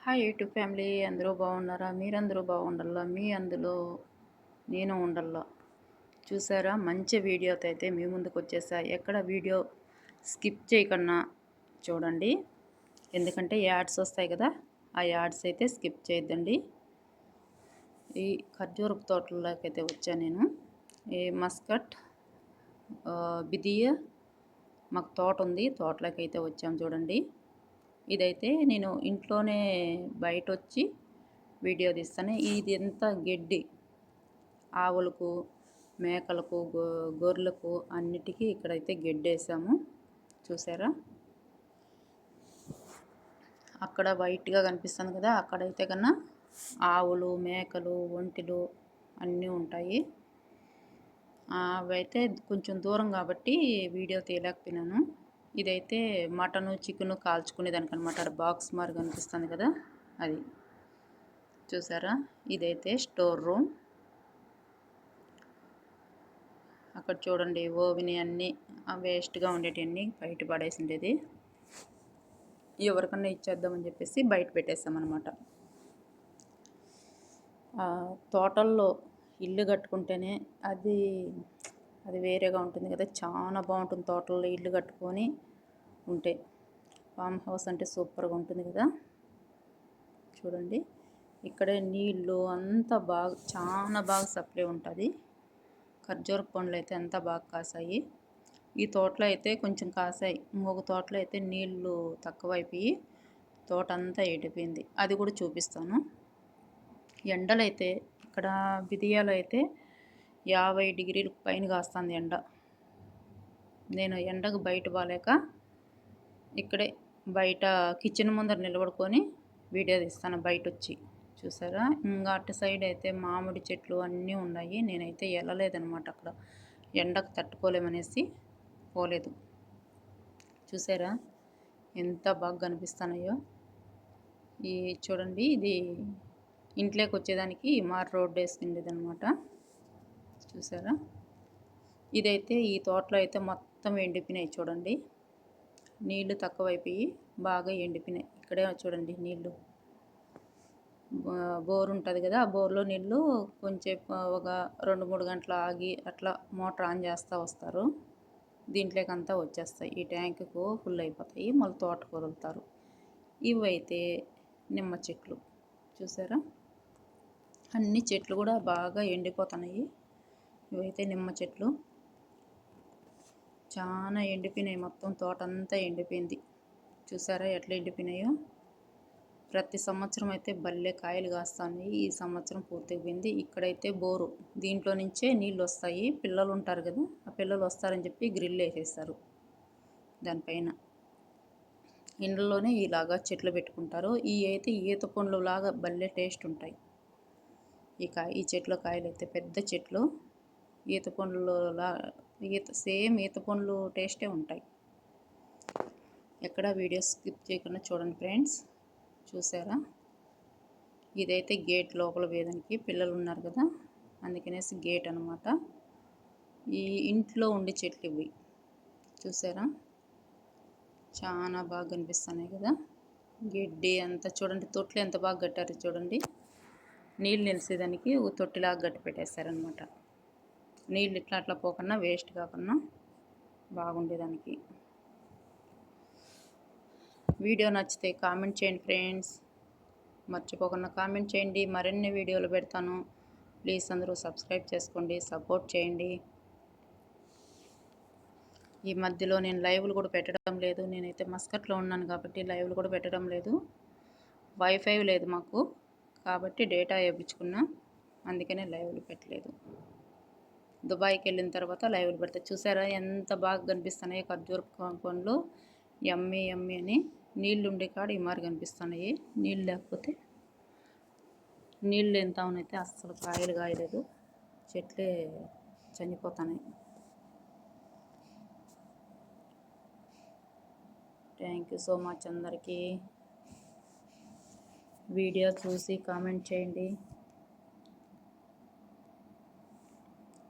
Hi YouTube family, అందరూ బాగున్నారా? మీరందరూ బాగుండాలా, మీ అందులో నేను ఉండాలా. చూసారా, మంచి వీడియోతో అయితే మీ ముందుకు వచ్చేసా. ఎక్కడ వీడియో స్కిప్ చేయకుండా చూడండి, ఎందుకంటే యాడ్స్ వస్తాయి కదా, ఆ యాడ్స్ అయితే స్కిప్ చేయొద్దండి. ఈ ఖర్జూరపు తోటలోకి అయితే వచ్చాను నేను. ఈ మస్కట్ బిదియ మాకు తోట ఉంది, తోటలోకి అయితే వచ్చాము చూడండి. ఇదైతే నేను ఇంట్లోనే బయట వచ్చి వీడియో తీస్తాను. ఇది ఎంత గడ్డి ఆవులకు, మేకలకు, గొర్రెలకు అన్నిటికీ ఇక్కడైతే గడ్డి వేసాము. చూసారా, అక్కడ వైట్గా కనిపిస్తుంది కదా, అక్కడైతే కన్నా ఆవులు, మేకలు, ఒంటెలు అన్నీ ఉంటాయి. అవైతే కొంచెం దూరం కాబట్టి వీడియో తీయలేకపోయినాను. ఇదైతే మటను, చికెను కాల్చుకునేదానికి అనమాట. బాక్స్ మారి కనిపిస్తుంది కదా, అది చూసారా. ఇదైతే స్టోర్ రూమ్. అక్కడ చూడండి, ఓవిని అన్నీ వేస్ట్గా ఉండేటివన్నీ బయట పడేసి ఉండేది. ఎవరికన్నా ఇచ్చేద్దామని చెప్పేసి బయట పెట్టేస్తామన్నమాట. తోటల్లో ఇల్లు కట్టుకుంటేనే అది వేరేగా ఉంటుంది కదా, చాలా బాగుంటుంది. తోటల్లో ఇల్లు కట్టుకొని ఉంటే ఫామ్ హౌస్ అంటే సూపర్గా ఉంటుంది కదా. చూడండి, ఇక్కడే నీళ్ళు అంతా బాగా, చాలా బాగా సప్లై ఉంటుంది. ఖర్జూర పండ్లు అయితే అంతా బాగా కాసాయి. ఈ తోటలో అయితే కొంచెం కాసాయి, ఇంకొక తోటలో అయితే నీళ్ళు తక్కువైపోయి తోట అంతా ఎండిపోయింది. అది కూడా చూపిస్తాను. ఎండలైతే ఇక్కడ బిదియాలో అయితే 50 డిగ్రీల పైన కాస్తుంది ఎండ. నేను ఎండకు బయట బాలేక ఇక్కడే బయట కిచెన్ ముందర నిలబడుకొని వీడియో తీస్తాను బయట వచ్చి. చూసారా, ఇంకా అటు సైడ్ అయితే మామిడి చెట్లు అన్నీ ఉన్నాయి. నేనైతే వెళ్ళలేదనమాట, అక్కడ ఎండకు తట్టుకోలేమనేసి పోలేదు. చూసారా, ఎంత బాగా కనిపిస్తున్నాయో. ఈ చూడండి, ఇది ఇంట్లోకి వచ్చేదానికి మార్ రోడ్ వేసుకుండేది అనమాట. చూసారా, ఇదైతే ఈ తోటలో అయితే మొత్తం ఎండిపోయినాయి. చూడండి, నీళ్లు తక్కువైపోయి బాగా ఎండిపోయినాయి. ఇక్కడే చూడండి, నీళ్ళు బోర్ ఉంటుంది కదా, ఆ బోర్లో నీళ్ళు కొంచెం ఒక 2-3 గంటలు ఆగి అట్లా మోటార్ ఆన్ చేస్తూ వస్తారు. దీంట్లోకి అంతా వచ్చేస్తాయి, ఈ ట్యాంకుకు ఫుల్ అయిపోతాయి. మళ్ళీ తోటకు వదులుతారు. ఇవైతే నిమ్మ చెట్లు. చూసారా, అన్ని చెట్లు కూడా బాగా ఎండిపోతున్నాయి. ఇవైతే నిమ్మ చెట్లు చాలా ఎండిపోయినాయి. మొత్తం తోట అంతా ఎండిపోయింది. చూసారా ఎట్లా ఎండిపోయినాయో. ప్రతి సంవత్సరం అయితే భలే కాయలు కాస్తాయి. ఈ సంవత్సరం పూర్తిగా పోయింది. ఇక్కడైతే బోరు, దీంట్లో నుంచే నీళ్ళు వస్తాయి. పిల్లలు ఉంటారు కదా, ఆ పిల్లలు వస్తారని చెప్పి గ్రిల్ వేసేస్తారు దానిపైన. ఇండ్లలోనే ఇలాగా చెట్లు పెట్టుకుంటారు. ఈ అయితే ఈత పండ్లు లాగా భలే టేస్ట్ ఉంటాయి. ఈ చెట్ల కాయలు అయితే పెద్ద చెట్లు, ఈత పండ్లు సేమ్ ఈత పండ్లు టేస్టే ఉంటాయి. ఎక్కడ వీడియో స్కిప్ చేయకుండా చూడండి ఫ్రెండ్స్. చూసారా, ఇదైతే గేట్ లోపల వేయడానికి పిల్లలు ఉన్నారు కదా, అందుకనేసి గేట్ అనమాట. ఈ ఇంట్లో ఉండే చెట్లు ఇవి. చూసారా, చాలా బాగా కనిపిస్తున్నాయి కదా. గడ్డి అంతా చూడండి, తొట్లు ఎంత బాగా కట్టారు చూడండి. నీళ్ళు నిలిసేదానికి ఒక తొట్టిలాగా గట్టి పెట్టేస్తారనమాట. నీళ్ళు ఇట్లా అట్లా పోకుండా, వేస్ట్ కాకుండా బాగుండేదానికి. వీడియో నచ్చితే కామెంట్ చేయండి ఫ్రెండ్స్, మర్చిపోకుండా కామెంట్ చేయండి. మరిన్ని వీడియోలు పెడతాను. ప్లీజ్ అందరూ సబ్స్క్రైబ్ చేసుకోండి, సపోర్ట్ చేయండి. ఈ మధ్యలో నేను లైవ్లు కూడా పెట్టడం లేదు. నేనైతే మస్కట్లో ఉన్నాను కాబట్టి లైవ్లు కూడా పెట్టడం లేదు. వైఫై లేదు మాకు, కాబట్టి డేటా వేయించుకున్నా, అందుకనే లైవ్లు పెట్టలేదు. దుబాయ్కి వెళ్ళిన తర్వాత లైవ్లు పెడతా. చూసారా ఎంత బాగా కనిపిస్తున్నాయి ఖర్జూర పండ్లు. యమ్మీ యమ్మీ అని నీళ్ళు ఉండే కాడ ఈ మారి కనిపిస్తున్నాయి. నీళ్ళు లేకపోతే, నీళ్ళు లేని తావునైతే అస్సలు కాయలు కాయలేదు, చెట్లే చనిపోతున్నాయి. థ్యాంక్ యూ సో మచ్ అందరికీ. వీడియో చూసి కామెంట్ చేయండి.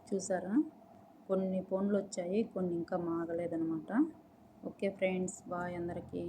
చూసారా, కొన్ని పండ్లు వచ్చాయి, కొన్ని ఇంకా మాగలేదనమాట. ఓకే ఫ్రెండ్స్, బాయ్ అందరికీ.